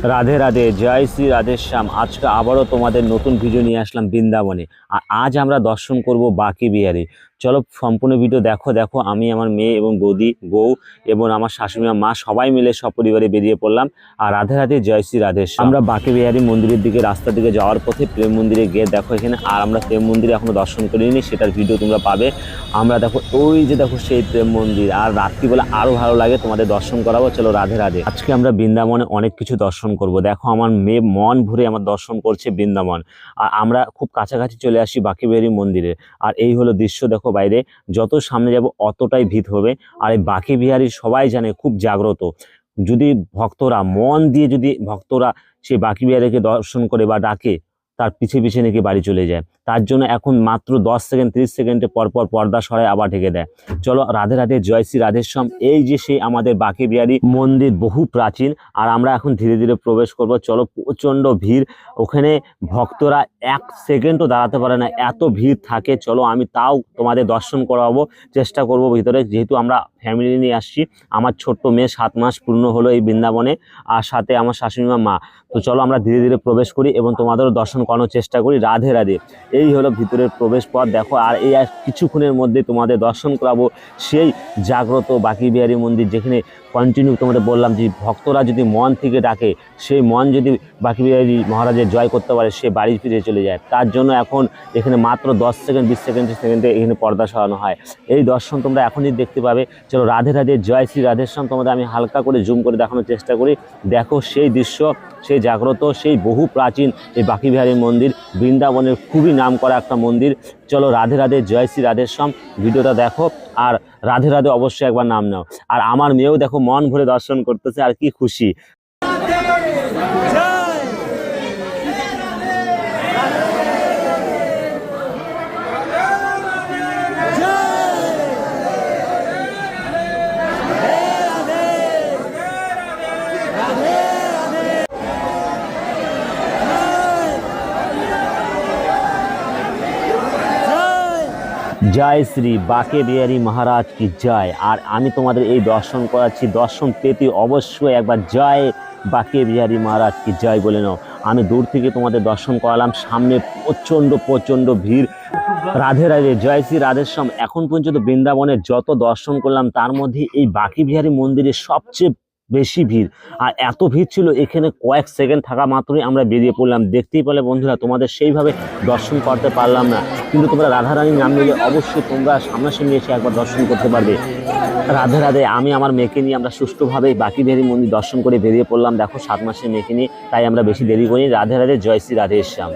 রাধে রাধে, জয় শ্রী রাধেশ্যাম। আজকে আবারও তোমাদের নতুন ভিডিও নিয়ে আসলাম বৃন্দাবনে। আর আজ আমরা দর্শন করব বাঁকে বিহারী। চলো সম্পূর্ণ ভিডিও দেখো। আমি আমার মেয়ে এবং বউ এবং আমার শাশুড়ি মা সবাই মিলে সপরিবারে বেরিয়ে পড়লাম। আর রাধে রাধে, জয় শ্রী রাধেশ্যাম। আমরা বাঁকে বিহারী মন্দিরের দিকে রাস্তার দিকে যাওয়ার পথে প্রেম মন্দিরে গিয়ে দেখো এখানে, আর আমরা প্রেম মন্দিরে এখনো দর্শন করিনি, সেটার ভিডিও তোমরা পাবে। আমরা দেখো ওই যে দেখো সেই প্রেম মন্দির, আর রাত্রিবেলা আরো ভালো লাগে, তোমাদের দর্শন করাবো। চলো রাধে রাধে। আজকে আমরা বৃন্দাবনে অনেক কিছু দর্শন করব। দেখো আমার মেয়ে মন ভরে আমার দর্শন করছে বৃন্দাবন। আর আমরা খুব কাছাকাছি চলে আসি বাঁকে বিহারী মন্দিরে। আর এই হলো দৃশ্য, দেখো বাইরে যত সামনে যাব অতটাই ভিড় হবে। আর এই বাঁকে বিহারী সবাই জানে খুব জাগ্রত। যদি ভক্তরা মন দিয়ে ভক্তরা সেই বাঁকে বিহারীকে দর্শন করে বা ডাকে, তার পিছে পিছে নাকি বাড়ি চলে যায়। তার জন্য এখন মাত্র 10 সেকেন্ড 30 সেকেন্ডে পরপর পর্দা সরায় আবার ঢেকে দেয়। চলো রাধে রাধে, জয় শ্রী রাধেশ্যাম। এই যে সেই আমাদের বাঁকে বিহারী মন্দির, বহু প্রাচীন। আর আমরা এখন ধীরে ধীরে প্রবেশ করব। চলো, প্রচণ্ড ভিড় ওখানে, ভক্তরা 1 সেকেন্ডও দাঁড়াতে পারে না, এত ভিড় থাকে। চলো আমি তাও তোমাদের দর্শন করাবো, চেষ্টা করব ভিতরে, যেহেতু আমরা ফ্যামিলি নিয়ে আসছি। আমার ছোট্ট মেয়ে 7 মাস পূর্ণ হলো এই বৃন্দাবনে, আর সাথে আমার শাশুড়ি মা। তো চলো আমরা ধীরে ধীরে প্রবেশ করি এবং তোমাদেরও দর্শন করানোর চেষ্টা করি। রাধে রাধে। এই হলো ভিতরের প্রবেশ পথ, দেখো। আর এই কিছুক্ষণের মধ্যে তোমাদের দর্শন করাবো সেই জাগ্রত বাঁকে বিহারী মন্দির, যেখানে কন্টিনিউ তোমাদের বললাম যে ভক্তরা যদি মন থেকে ডাকে, সেই মন যদি বাঁকে বিহারী মহারাজের জয় করতে পারে, সে বাড়ি ফিরে চলে যায়। তার জন্য এখন এখানে মাত্র 10 সেকেন্ড 20 সেকেন্ডে এখানে পর্দা সরানো হয়। এই দর্শন তোমরা এখনই দেখতে পাবে। চলো রাধে রাধে, জয় শ্রী রাধেশ্যাম। তোমাদের আমি হালকা করে জুম করে দেখানোর চেষ্টা করি। দেখো সেই দৃশ্য, সেই জাগ্রত, সেই বহু প্রাচীন এই বাঁকে বিহারী মন্দির, বৃন্দাবনের খুবই নামকরা একটা মন্দির। চলো রাধে রাধে, জয় শ্রী রাধেশ্যাম। ভিডিওটা দেখো আর রাধে রাধে অবশ্যই একবার নাম নাও। আর আমার মেয়েও দেখো মন ভরে দর্শন করতেছে, আর কি খুশি। জয় শ্রী বাঁকে বিহারী মহারাজ কি জয়। আর আমি তোমাদের এই দর্শন করাচ্ছি, দর্শন পেতে অবশ্যই একবার জয় বাঁকে বিহারী মহারাজ কি জয় বলে নাও। আমি দূর থেকে তোমাদের দর্শন করালাম, সামনে প্রচণ্ড ভিড়। রাধে রাধে, জয় শ্রী রাধেশ্যাম। এখন পর্যন্ত বৃন্দাবনের যত দর্শন করলাম তার মধ্যে এই বাঁকে বিহারী মন্দিরে সবচেয়ে বেশি ভিড়। আর এত ভিড় ছিল, এখানে কয়েক সেকেন্ড থাকা মাত্রই আমরা বেরিয়ে পড়লাম। দেখতেই পেলে বন্ধুরা, তোমাদের সেইভাবে দর্শন করতে পারলাম না, কিন্তু তোমরা রাধারানীর নাম নিলে অবশ্যই তোমরা সামনাসামনি এসে একবার দর্শন করতে পারবে। রাধে রাধে। আমি আমার মেয়েকে নিয়ে আমরা সুষ্ঠুভাবে বাঁকে বিহারী মন্দির দর্শন করে বেরিয়ে পড়লাম। দেখো 7 মাসের মেয়েকে নিয়ে, তাই আমরা বেশি দেরি করিনি। রাধে রাধে, জয় শ্রী রাধেশ্যাম।